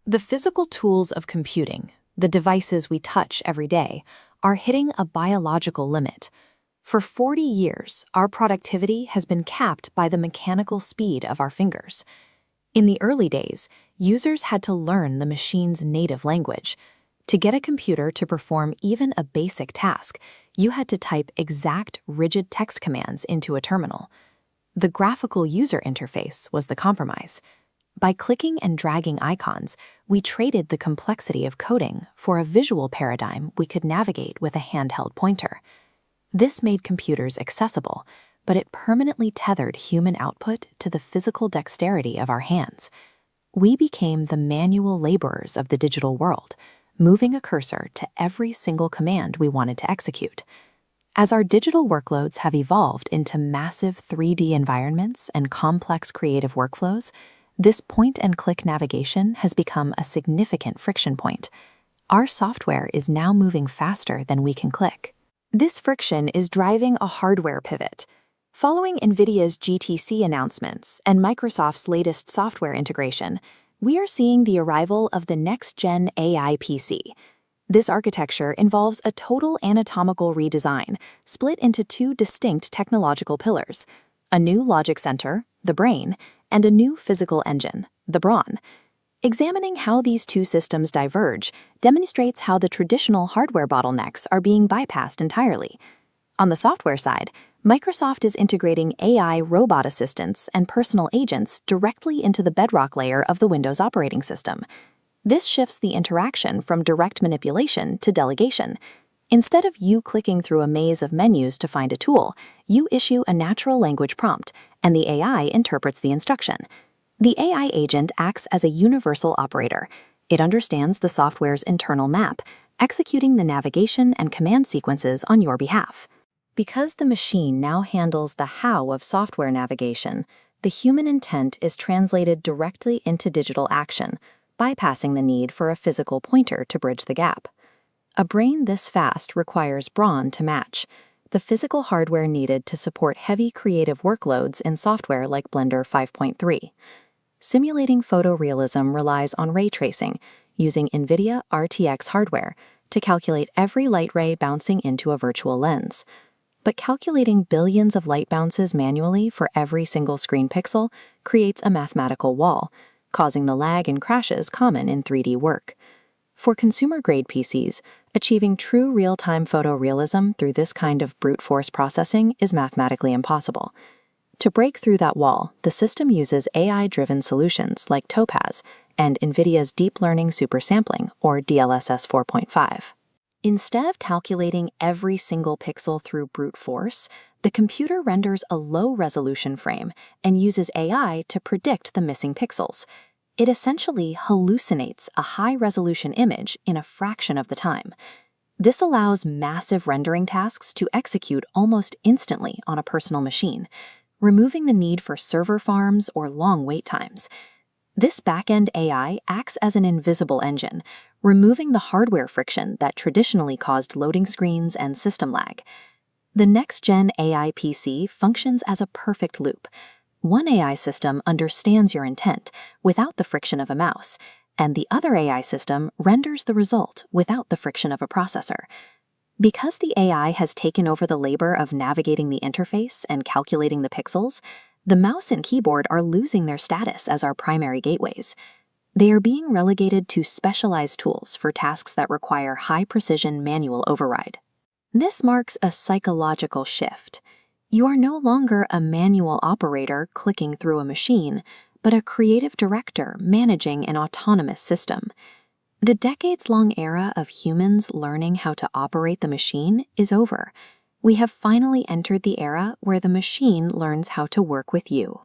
The physical tools of computing, the devices we touch every day, are hitting a biological limit. For 40 years, our productivity has been capped by the mechanical speed of our fingers. In the early days, users had to learn the machine's native language. To get a computer to perform even a basic task, you had to type exact, rigid text commands into a terminal. The graphical user interface was the compromise. By clicking and dragging icons, we traded the complexity of coding for a visual paradigm we could navigate with a handheld pointer. This made computers accessible, but it permanently tethered human output to the physical dexterity of our hands. We became the manual laborers of the digital world, moving a cursor to every single command we wanted to execute. As our digital workloads have evolved into massive 3D environments and complex creative workflows, this point-and-click navigation has become a significant friction point. Our software is now moving faster than we can click. This friction is driving a hardware pivot. Following NVIDIA's GTC announcements and Microsoft's latest software integration, we are seeing the arrival of the next-gen AI PC. This architecture involves a total anatomical redesign, split into two distinct technological pillars: a new logic center, the brain, and a new physical engine, the brawn. Examining how these two systems diverge demonstrates how the traditional hardware bottlenecks are being bypassed entirely. On the software side, Microsoft is integrating AI robot assistants and personal agents directly into the bedrock layer of the Windows operating system. This shifts the interaction from direct manipulation to delegation. Instead of you clicking through a maze of menus to find a tool, you issue a natural language prompt, and the AI interprets the instruction. The AI agent acts as a universal operator. It understands the software's internal map, executing the navigation and command sequences on your behalf. Because the machine now handles the how of software navigation, the human intent is translated directly into digital action, bypassing the need for a physical pointer to bridge the gap. A brain this fast requires brawn to match, the physical hardware needed to support heavy creative workloads in software like Blender 5.3. Simulating photorealism relies on ray tracing, using NVIDIA RTX hardware to calculate every light ray bouncing into a virtual lens. But calculating billions of light bounces manually for every single screen pixel creates a mathematical wall, causing the lag and crashes common in 3D work. For consumer-grade PCs, achieving true real-time photorealism through this kind of brute force processing is mathematically impossible. To break through that wall, the system uses AI-driven solutions like Topaz and NVIDIA's Deep Learning Supersampling, or DLSS 4.5. Instead of calculating every single pixel through brute force, the computer renders a low-resolution frame and uses AI to predict the missing pixels. It essentially hallucinates a high-resolution image in a fraction of the time. This allows massive rendering tasks to execute almost instantly on a personal machine, removing the need for server farms or long wait times. This back-end AI acts as an invisible engine, removing the hardware friction that traditionally caused loading screens and system lag. The next-gen AI PC functions as a perfect loop. One AI system understands your intent without the friction of a mouse, and the other AI system renders the result without the friction of a processor. Because the AI has taken over the labor of navigating the interface and calculating the pixels, the mouse and keyboard are losing their status as our primary gateways. They are being relegated to specialized tools for tasks that require high-precision manual override. This marks a psychological shift. You are no longer a manual operator clicking through a machine, but a creative director managing an autonomous system. The decades-long era of humans learning how to operate the machine is over. We have finally entered the era where the machine learns how to work with you.